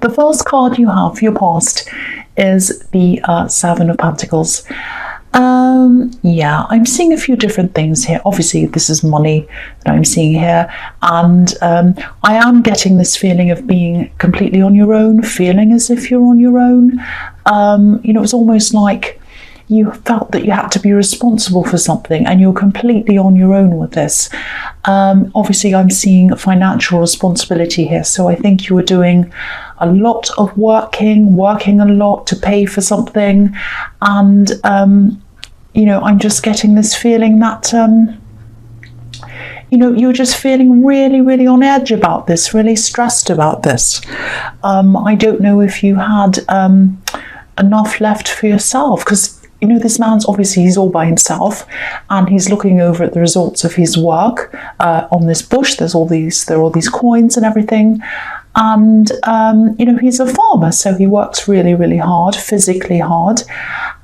The first card you have for your past is the Seven of Pentacles. Yeah, I'm seeing a few different things here. Obviously, this is money that I'm seeing here, and I am getting this feeling of being completely on your own, feeling as if you're on your own. You know, it's almost like you felt that you had to be responsible for something and you're completely on your own with this. Obviously, I'm seeing financial responsibility here, so I think you were doing a lot of working a lot to pay for something, and you know, I'm just getting this feeling that you know, you're just feeling really on edge about this, really stressed about this. I don't know if you had enough left for yourself, because you know, this man's obviously, he's all by himself and he's looking over at the results of his work on this bush. There are all these coins and everything. And, you know, he's a farmer, so he works really hard, physically hard.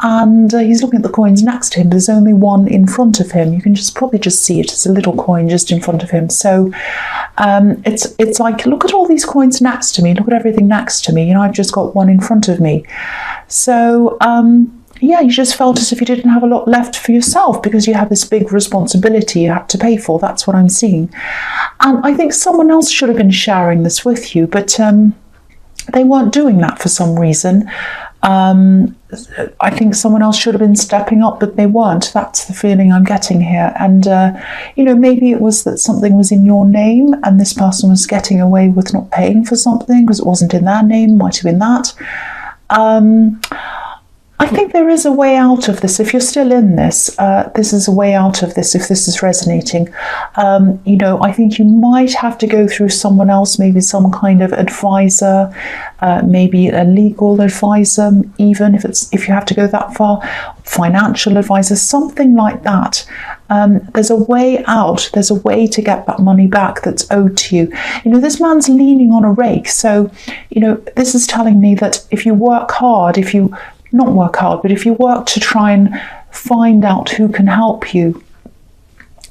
And he's looking at the coins next to him. There's only one in front of him. You can probably just see it. It's a little coin just in front of him. So it's like, look at all these coins next to me. Look at everything next to me. You know, I've just got one in front of me. So, yeah, you just felt as if you didn't have a lot left for yourself because you had this big responsibility you had to pay for. That's what I'm seeing. And I think someone else should have been sharing this with you, but they weren't doing that for some reason. I think someone else should have been stepping up, but they weren't. That's the feeling I'm getting here. And, you know, maybe it was that something was in your name and this person was getting away with not paying for something because it wasn't in their name. Might have been that. I think there is a way out of this. If you're still in this, this is a way out of this if this is resonating. You know, I think you might have to go through someone else, maybe some kind of advisor, maybe a legal advisor, even if you have to go that far, financial advisor, something like that. There's a way out. There's a way to get that money back that's owed to you. You know, this man's leaning on a rake. So, you know, this is telling me that if you work hard, if you work to try and find out who can help you,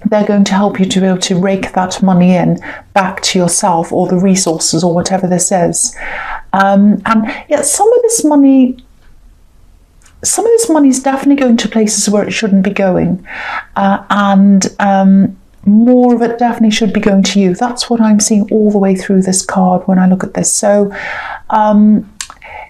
they're going to help you to be able to rake that money in back to yourself, or the resources, or whatever this is. And yeah, some of this money is definitely going to places where it shouldn't be going, and more of it definitely should be going to you. That's what I'm seeing all the way through this card when I look at this. So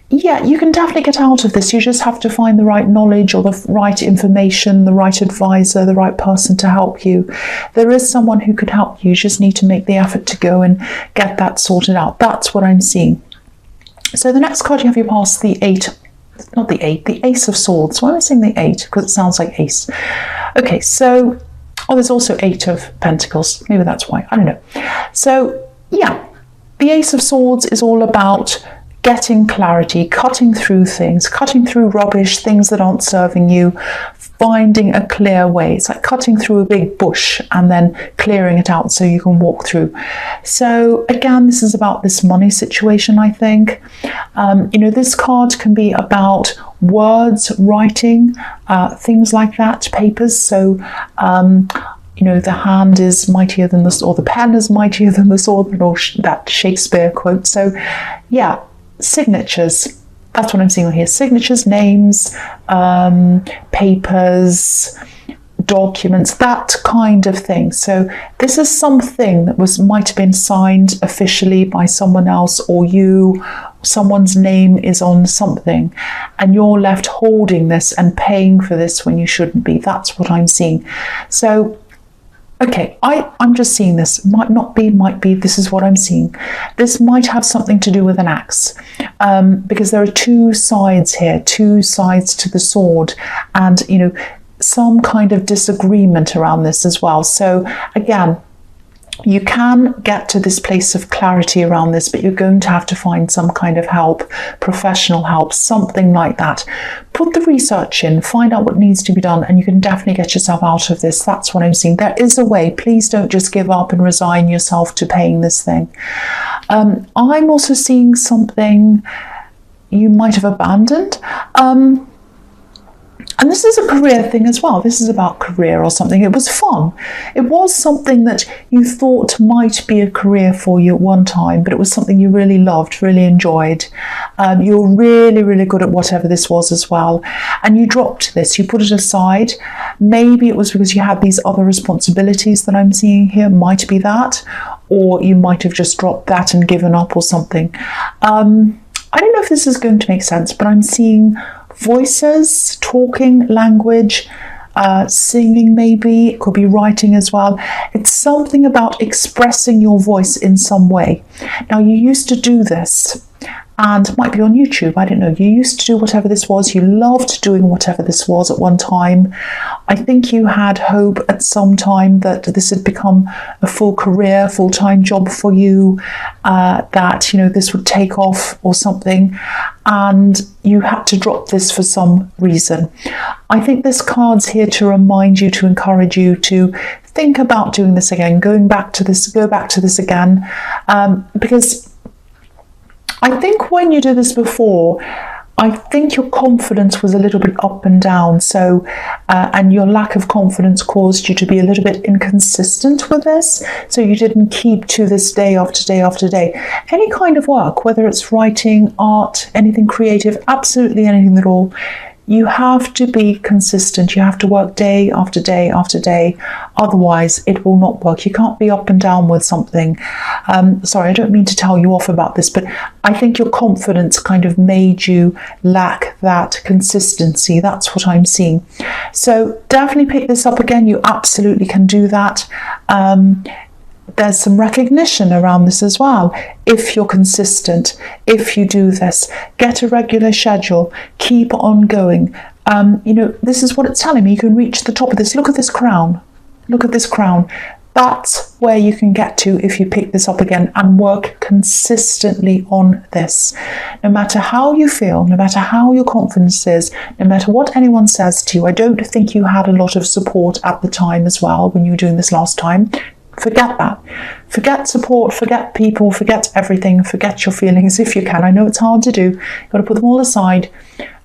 yeah, you can definitely get out of this. You just have to find the right knowledge or the right information, the right advisor, the right person to help you. There is someone who could help you. You just need to make the effort to go and get that sorted out. That's what I'm seeing. So the next card you have your past, the Ace of Swords. Why am I saying the 8? Because it sounds like ace. Okay, so, oh, there's also 8 of Pentacles. Maybe that's why. I don't know. So, yeah, the Ace of Swords is all about getting clarity, cutting through things, cutting through rubbish, things that aren't serving you, finding a clear way. It's like cutting through a big bush and then clearing it out so you can walk through. So again, this is about this money situation, I think. You know, this card can be about words, writing, things like that, papers. So, you know, the hand is mightier than the sword, or the pen is mightier than the sword, or that Shakespeare quote. So, yeah. Signatures, that's what I'm seeing here. Signatures, names, papers, documents, that kind of thing. So this is something that might have been signed officially by someone else, or you, someone's name is on something, and you're left holding this and paying for this when you shouldn't be. That's what I'm seeing. So okay, I'm just seeing this. Might not be, might be. This is what I'm seeing. This might have something to do with an axe, because there are two sides here, two sides to the sword, and, you know, some kind of disagreement around this as well. So again, you can get to this place of clarity around this, but you're going to have to find some kind of help, professional help, something like that. Put the research in, find out what needs to be done, and you can definitely get yourself out of this. That's what I'm seeing. There is a way. Please don't just give up and resign yourself to paying this thing. I'm also seeing something you might have abandoned. And this is a career thing as well. This is about career or something. It was fun. It was something that you thought might be a career for you at one time, but it was something you really loved, really enjoyed. You were really, really good at whatever this was as well. And you dropped this, you put it aside. Maybe it was because you had these other responsibilities that I'm seeing here, might be that. Or you might have just dropped that and given up or something. I don't know if this is going to make sense, but I'm seeing voices, talking, language, singing maybe, it could be writing as well. It's something about expressing your voice in some way. Now, you used to do this, and it might be on YouTube, I don't know. You used to do whatever this was. You loved doing whatever this was at one time. I think you had hope at some time that this had become a full career, full-time job for you, that, you know, this would take off or something, and you had to drop this for some reason. I think this card's here to remind you, to encourage you to think about doing this again, go back to this again, because I think when you did this before, I think your confidence was a little bit up and down. So, and your lack of confidence caused you to be a little bit inconsistent with this. So you didn't keep to this day after day after day. Any kind of work, whether it's writing, art, anything creative, absolutely anything at all, you have to be consistent. You have to work day after day after day. Otherwise, it will not work. You can't be up and down with something. Sorry, I don't mean to tell you off about this, but I think your confidence kind of made you lack that consistency. That's what I'm seeing. So definitely pick this up again. You absolutely can do that. There's some recognition around this as well. If you're consistent, if you do this, get a regular schedule, keep on going. You know, this is what it's telling me. You can reach the top of this. Look at this crown. Look at this crown. That's where you can get to if you pick this up again and work consistently on this. No matter how you feel, no matter how your confidence is, no matter what anyone says to you, I don't think you had a lot of support at the time as well when you were doing this last time. Forget that. Forget support, forget people, forget everything, forget your feelings if you can. I know it's hard to do. You've got to put them all aside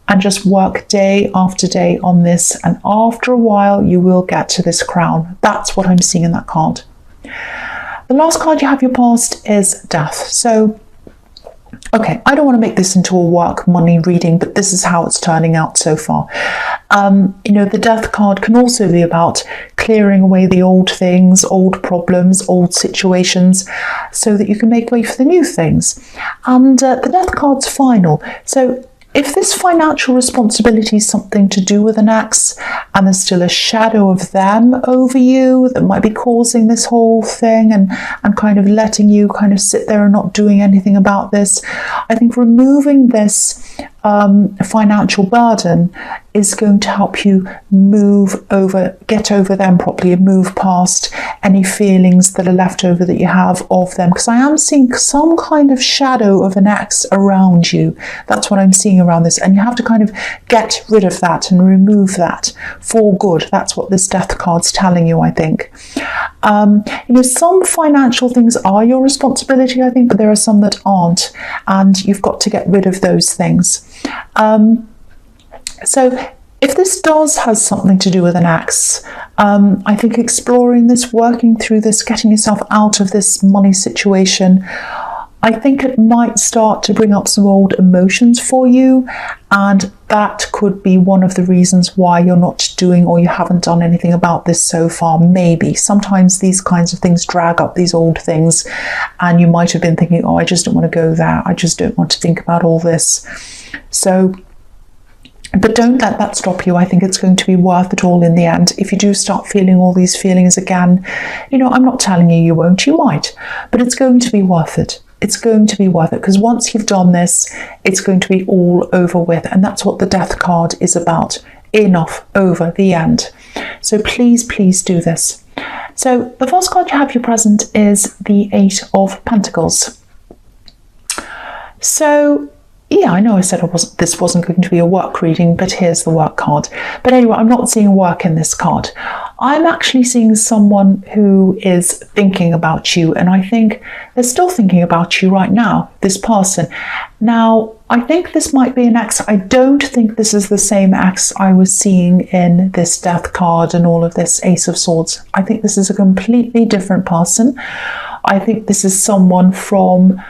and just work day after day on this. And after a while, you will get to this crown. That's what I'm seeing in that card. The last card you have your past is death. So, okay, I don't want to make this into a work money reading, but this is how it's turning out so far. You know, the death card can also be about clearing away the old things, old problems, old situations, so that you can make way for the new things. And the death card's final. So if this financial responsibility is something to do with an ex, and there's still a shadow of them over you that might be causing this whole thing and kind of letting you kind of sit there and not doing anything about this, I think removing this financial burden is going to help you get over them properly and move past any feelings that are left over that you have of them. Because I am seeing some kind of shadow of an ex around you. That's what I'm seeing around this. And you have to kind of get rid of that and remove that for good. That's what this death card's telling you, I think. You know, some financial things are your responsibility, I think, but there are some that aren't. And you've got to get rid of those things. So if this does have something to do with an ex, I think exploring this, working through this, getting yourself out of this money situation, I think it might start to bring up some old emotions for you, and that could be one of the reasons why you're not doing, or you haven't done anything about this so far. Maybe sometimes these kinds of things drag up these old things, and you might have been thinking, oh, I just don't want to go there, I just don't want to think about all this. So, but don't let that stop you. I think it's going to be worth it all in the end. If you do start feeling all these feelings again, you know, I'm not telling you you won't, you might, but it's going to be worth it. It's going to be worth it, because once you've done this, it's going to be all over with. And that's what the death card is about. Enough, over, the end. So please, please do this. So the first card you have your present is the Eight of Pentacles. So yeah, I know I said this wasn't going to be a work reading, but here's the work card. But anyway, I'm not seeing work in this card. I'm actually seeing someone who is thinking about you, and I think they're still thinking about you right now, this person. Now, I think this might be an ex. I don't think this is the same ex I was seeing in this Death card and all of this Ace of Swords. I think this is a completely different person. I think this is someone from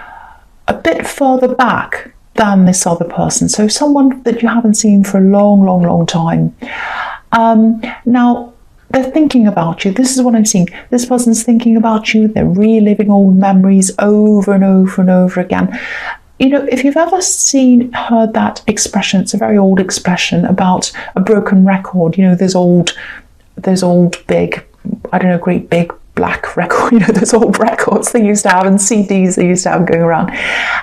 a bit further back than this other person. So someone that you haven't seen for a long, long, long time. Now, they're thinking about you. This is what I'm seeing. This person's thinking about you. They're reliving old memories over and over and over again. You know, if you've ever heard that expression, it's a very old expression about a broken record. You know, those old big, I don't know, great big black record, you know, those old records they used to have, and CDs they used to have going around.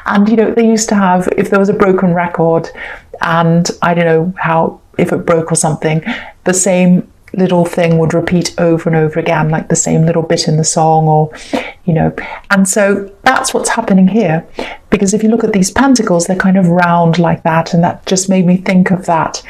And, you know, they used to have, if there was a broken record, and I don't know how, if it broke or something, the same little thing would repeat over and over again, like the same little bit in the song, or, you know. And so that's what's happening here, because if you look at these pentacles, they're kind of round like that, and that just made me think of that.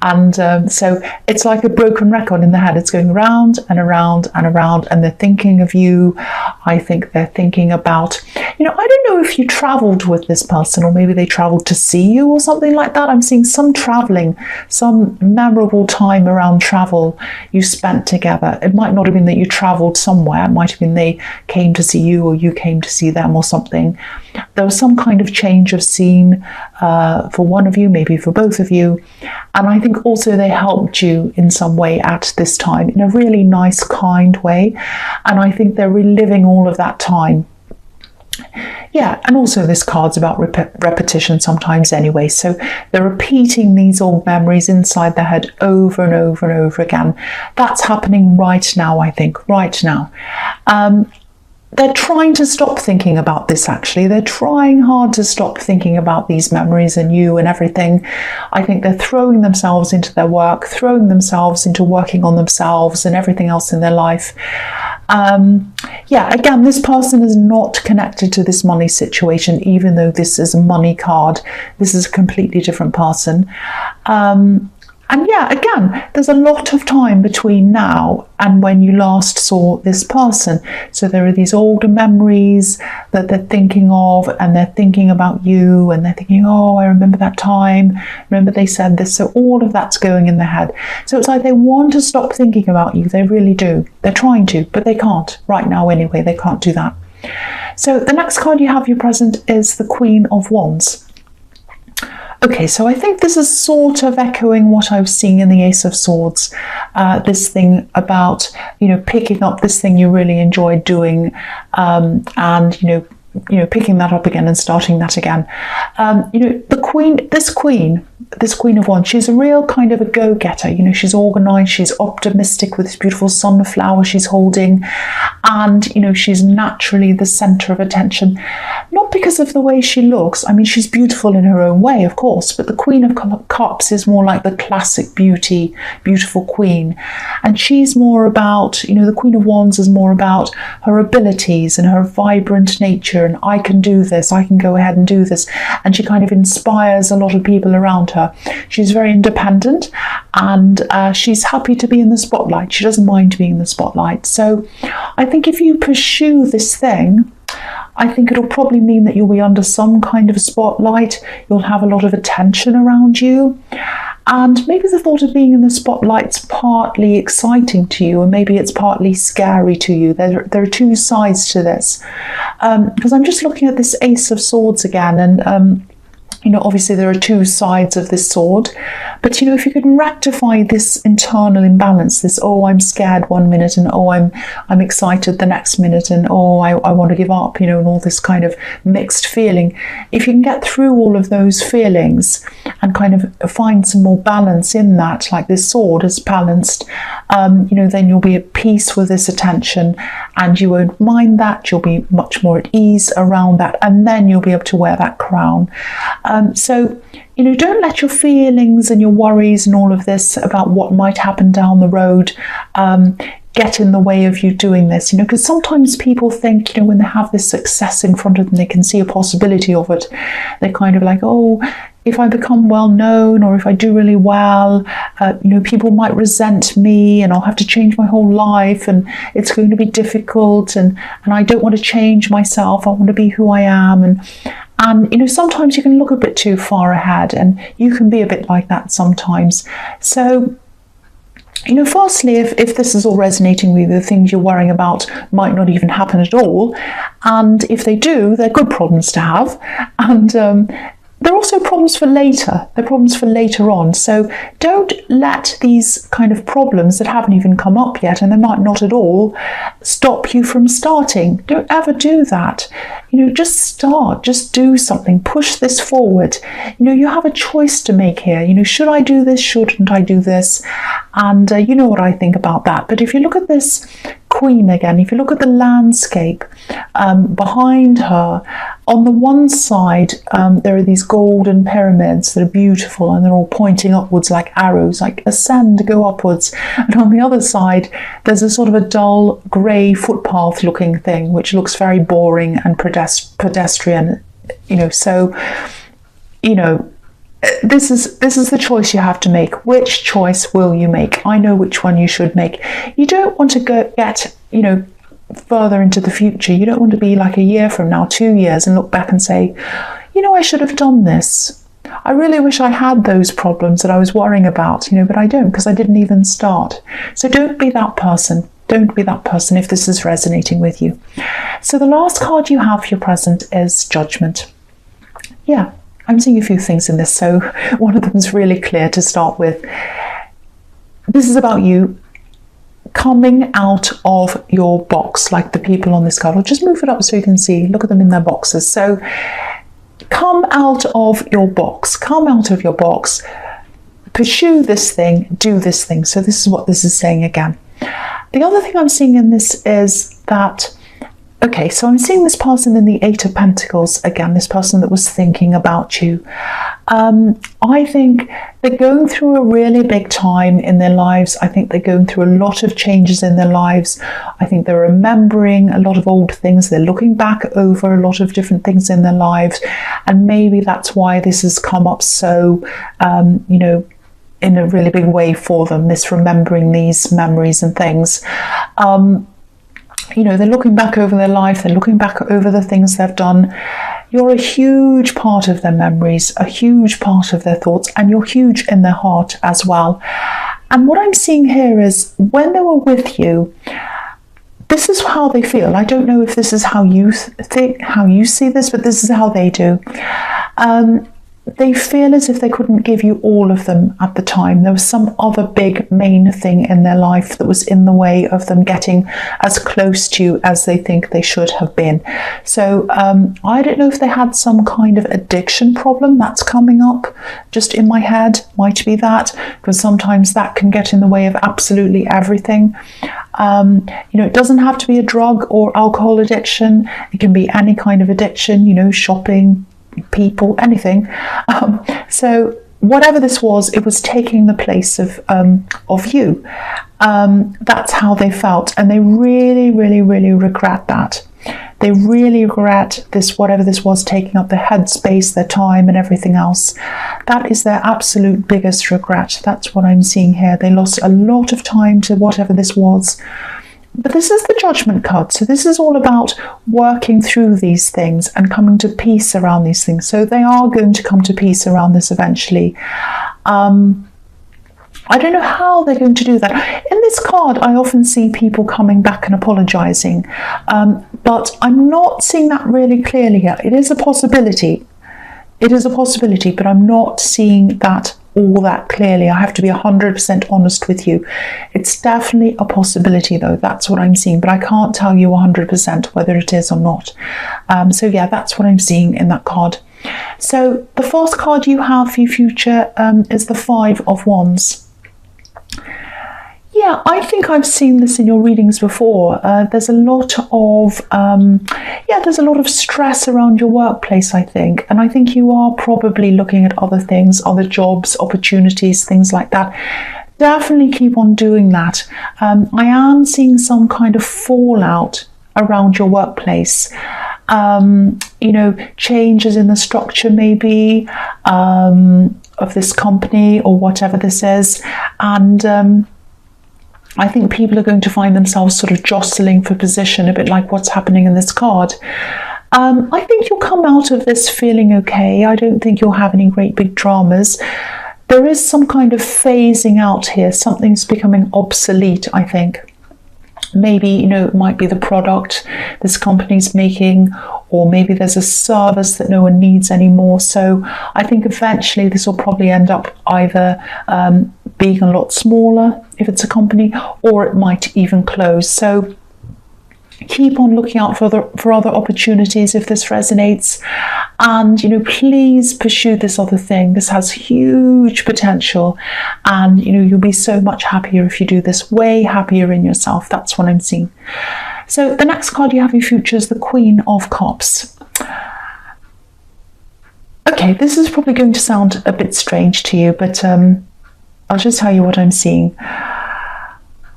And so it's like a broken record in the head. It's going round and around and around, and they're thinking of you. I think they're thinking about, you know, I don't know if you traveled with this person, or maybe they traveled to see you or something like that. I'm seeing some traveling, some memorable time around travel you spent together. It might not have been that you traveled somewhere. It might have been they came to see you, or you came to see them, or something. There was some kind of change of scene for one of you, maybe for both of you. And I think also they helped you in some way at this time, in a really nice, kind way. And I think they're reliving all of that time. Yeah, and also this card's about repetition sometimes anyway. So they're repeating these old memories inside their head over and over and over again. That's happening right now, I think, right now. They're trying to stop thinking about this, actually. They're trying hard to stop thinking about these memories and you and everything. I think they're throwing themselves into their work, throwing themselves into working on themselves and everything else in their life. Yeah, again, this person is not connected to this money situation, even though this is a money card. This is a completely different person. And yeah, again, there's a lot of time between now and when you last saw this person. So there are these older memories that they're thinking of, and they're thinking about you, and they're thinking, oh, I remember that time. Remember they said this. So all of that's going in their head. So it's like they want to stop thinking about you. They really do. They're trying to, but they can't right now anyway. They can't do that. So the next card you have, your present, is the Queen of Wands. Okay, so I think this is sort of echoing what I was seeing in the Ace of Swords. This thing about, you know, picking up this thing you really enjoyed doing, and, you know, picking that up again and starting that again. You know, this Queen of Wands, she's a real kind of a go-getter. You know, she's organized, she's optimistic with this beautiful sunflower she's holding, and, you know, she's naturally the center of attention. Not because of the way she looks. I mean, she's beautiful in her own way, of course, but the Queen of Cups is more like the classic beautiful queen. And she's more about, you know, the Queen of Wands is more about her abilities and her vibrant nature, and I can do this, I can go ahead and do this. And she kind of inspires a lot of people around her. She's very independent, and she's happy to be in the spotlight. She doesn't mind being in the spotlight. So I think if you pursue this thing, I think it'll probably mean that you'll be under some kind of spotlight. You'll have a lot of attention around you. And maybe the thought of being in the spotlight's partly exciting to you, and maybe it's partly scary to you. There are two sides to this. Because I'm just looking at this Ace of Swords again, and you know, obviously there are two sides of this sword, but, you know, if you can rectify this internal imbalance, this, oh, I'm scared one minute, and oh, I'm excited the next minute, and oh, I want to give up, you know, and all this kind of mixed feeling. If you can get through all of those feelings and kind of find some more balance in that, like this sword is balanced, you know, then you'll be at peace with this attention, and you won't mind that. You'll be much more at ease around that, and then you'll be able to wear that crown. So, you know, don't let your feelings and your worries and all of this about what might happen down the road get in the way of you doing this, you know, because sometimes people think, you know, when they have this success in front of them, they can see a possibility of it. They're kind of like, oh, if I become well known or if I do really well, people might resent me and I'll have to change my whole life and it's going to be difficult, and I don't want to change myself. I want to be who I am. And sometimes you can look a bit too far ahead, and you can be a bit like that sometimes. So, firstly, if this is all resonating with you, the things you're worrying about might not even happen at all. And if they do, they're good problems to have. And they're also problems for later. They're problems for later on. So don't let these kind of problems that haven't even come up yet, and they might not at all, stop you from starting. Don't ever do that. Just start, just do something, push this forward. You have a choice to make here. Should I do this? Shouldn't I do this? And you know what I think about that. But if you look at this Queen again, if you look at the landscape behind her, on the one side, there are these golden pyramids that are beautiful, and they're all pointing upwards like arrows, like ascend, go upwards. And on the other side, there's a sort of a dull grey footpath looking thing, which looks very boring and pedestrian, so, this is the choice you have to make. Which choice will you make? I know which one you should make. You don't want to get further into the future. You don't want to be like a year from now, 2 years, and look back and say, I should have done this. I really wish I had those problems that I was worrying about, but I don't, because I didn't even start. So don't be that person. Don't be that person if this is resonating with you. So the last card you have for your present is Judgment. Yeah, I'm seeing a few things in this. So one of them is really clear to start with. This is about you coming out of your box, like the people on this card. I'll just move it up so you can see. Look at them in their boxes. So come out of your box. Come out of your box. Pursue this thing. Do this thing. So this is what this is saying again. The other thing I'm seeing in this is that, okay, so I'm seeing this person in the Eight of Pentacles again, this person that was thinking about you. I think they're going through a really big time in their lives. I think they're going through a lot of changes in their lives. I think they're remembering a lot of old things. They're looking back over a lot of different things in their lives. And maybe that's why this has come up so, in a really big way for them, this remembering these memories and things. They're looking back over their life, they're looking back over the things they've done. You're a huge part of their memories, a huge part of their thoughts, and you're huge in their heart as well. And what I'm seeing here is when they were with you, this is how they feel. I don't know if this is how you think, how you see this, but this is how they do. They feel as if they couldn't give you all of them at the time. There was some other big main thing in their life that was in the way of them getting as close to you as they think they should have been. So I don't know if they had some kind of addiction problem that's coming up just in my head. Might be that, because sometimes that can get in the way of absolutely everything. It doesn't have to be a drug or alcohol addiction. It can be any kind of addiction, shopping, people, anything. So whatever this was, it was taking the place of you. That's how they felt, and they really, really, really regret that. They really regret this, whatever this was, taking up their headspace, their time, and everything else. That is their absolute biggest regret. That's what I'm seeing here. They lost a lot of time to whatever this was. But this is the Judgment card. So this is all about working through these things and coming to peace around these things. So they are going to come to peace around this eventually. I don't know how they're going to do that. In this card, I often see people coming back and apologizing. But I'm not seeing that really clearly yet. It is a possibility. It is a possibility, but I'm not seeing that all that clearly. I have to be 100% honest with you. It's definitely a possibility though. That's what I'm seeing, but I can't tell you 100% whether it is or not. So yeah, that's what I'm seeing in that card. So the first card you have for your future is the Five of Wands. Yeah, I think I've seen this in your readings before. There's a lot of there's a lot of stress around your workplace, I think. And I think you are probably looking at other things, other jobs, opportunities, things like that. Definitely keep on doing that. I am seeing some kind of fallout around your workplace. you know, changes in the structure maybe of this company or whatever this is. And I think people are going to find themselves sort of jostling for position, a bit like what's happening in this card. I think you'll come out of this feeling okay. I don't think you'll have any great big dramas. There is some kind of phasing out here. Something's becoming obsolete, I think. Maybe, you know, it might be the product this company's making, or maybe there's a service that no one needs anymore. So I think eventually this will probably end up either being a lot smaller if it's a company, or it might even close. So keep on looking out for other opportunities if this resonates, and, you know, please pursue this other thing. This has huge potential, and, you know, you'll be so much happier if you do this, way happier in yourself. That's what I'm seeing. So the next card you have in future is the Queen of Cups. Okay, this is probably going to sound a bit strange to you, but I'll just tell you what I'm seeing.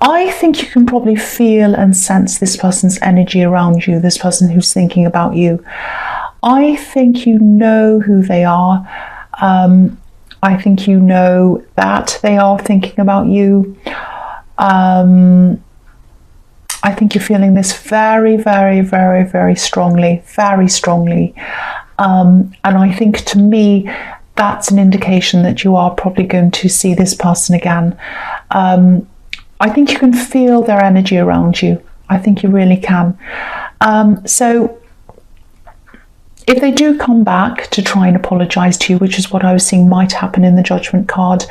I think you can probably feel and sense this person's energy around you, this person who's thinking about you. I think you know who they are. I think you know that they are thinking about you. I think you're feeling this very, very, very, very strongly, very strongly. And I think, to me, that's an indication that you are probably going to see this person again. I think you can feel their energy around you. I think you really can. So if they do come back to try and apologise to you, which is what I was seeing might happen in the Judgment card,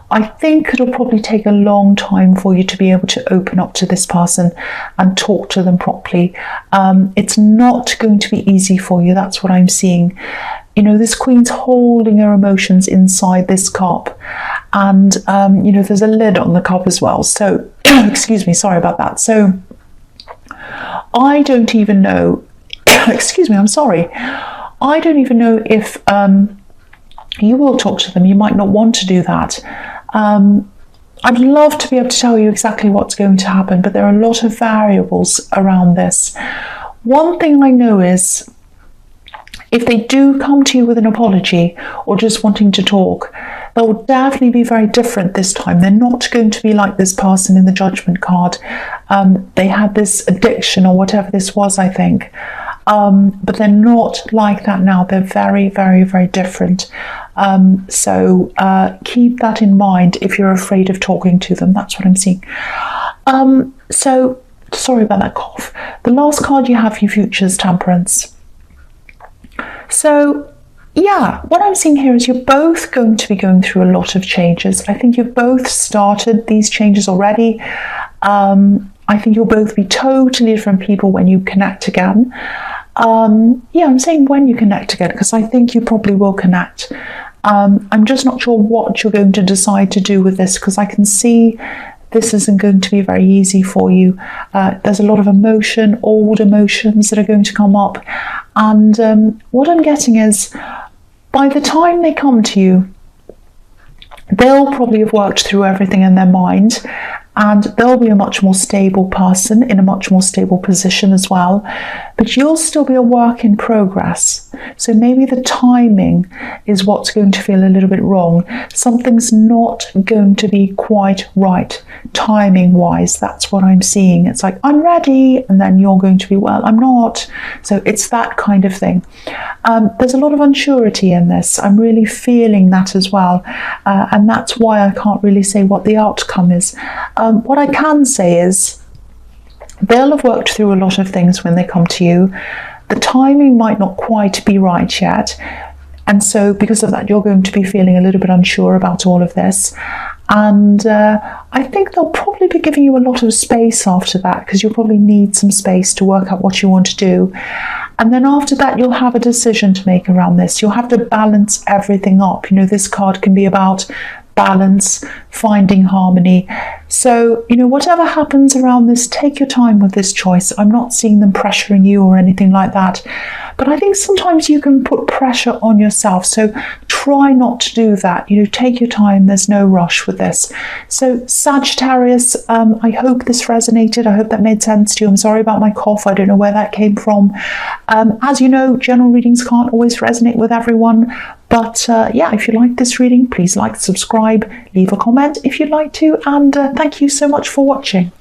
I think it'll probably take a long time for you to be able to open up to this person and talk to them properly. It's not going to be easy for you. That's what I'm seeing. You know, this Queen's holding her emotions inside this cup, and you know, there's a lid on the cup as well. So excuse me, sorry about that. So I don't even know excuse me, I'm sorry, I don't even know if you will talk to them. You might not want to do that. I'd love to be able to tell you exactly what's going to happen, but there are a lot of variables around this. One thing I know is, if they do come to you with an apology or just wanting to talk, they'll definitely be very different this time. They're not going to be like this person in the Judgment card. They had this addiction or whatever this was, I think. But they're not like that now. They're very, very, very different. So keep that in mind if you're afraid of talking to them. That's what I'm seeing. So sorry about that cough. The last card you have for your future is Temperance. So yeah, what I'm seeing here is you're both going to be going through a lot of changes. I think you've both started these changes already. I think you'll both be totally different people when you connect again. Yeah, I'm saying when you connect again, because I think you probably will connect. I'm just not sure what you're going to decide to do with this, because I can see this isn't going to be very easy for you. There's a lot of emotion, old emotions that are going to come up. And what I'm getting is, by the time they come to you, they'll probably have worked through everything in their mind, and they'll be a much more stable person in a much more stable position as well. But you'll still be a work in progress. So maybe the timing is what's going to feel a little bit wrong. Something's not going to be quite right timing wise. That's what I'm seeing. It's like, I'm ready, and then you're going to be, well, I'm not. So it's that kind of thing. There's a lot of unsurety in this. I'm really feeling that as well. And that's why I can't really say what the outcome is. What I can say is they'll have worked through a lot of things when they come to you. The timing might not quite be right yet. And so because of that, you're going to be feeling a little bit unsure about all of this. And I think they'll probably be giving you a lot of space after that, because you'll probably need some space to work out what you want to do. And then after that, you'll have a decision to make around this. You'll have to balance everything up. You know, this card can be about balance, finding harmony. So, you know, whatever happens around this, take your time with this choice. I'm not seeing them pressuring you or anything like that. But I think sometimes you can put pressure on yourself. So try not to do that. You know, take your time. There's no rush with this. So Sagittarius, I hope this resonated. I hope that made sense to you. I'm sorry about my cough. I don't know where that came from. As you know, general readings can't always resonate with everyone. But yeah, if you like this reading, please like, subscribe, leave a comment if you'd like to. And thank you so much for watching.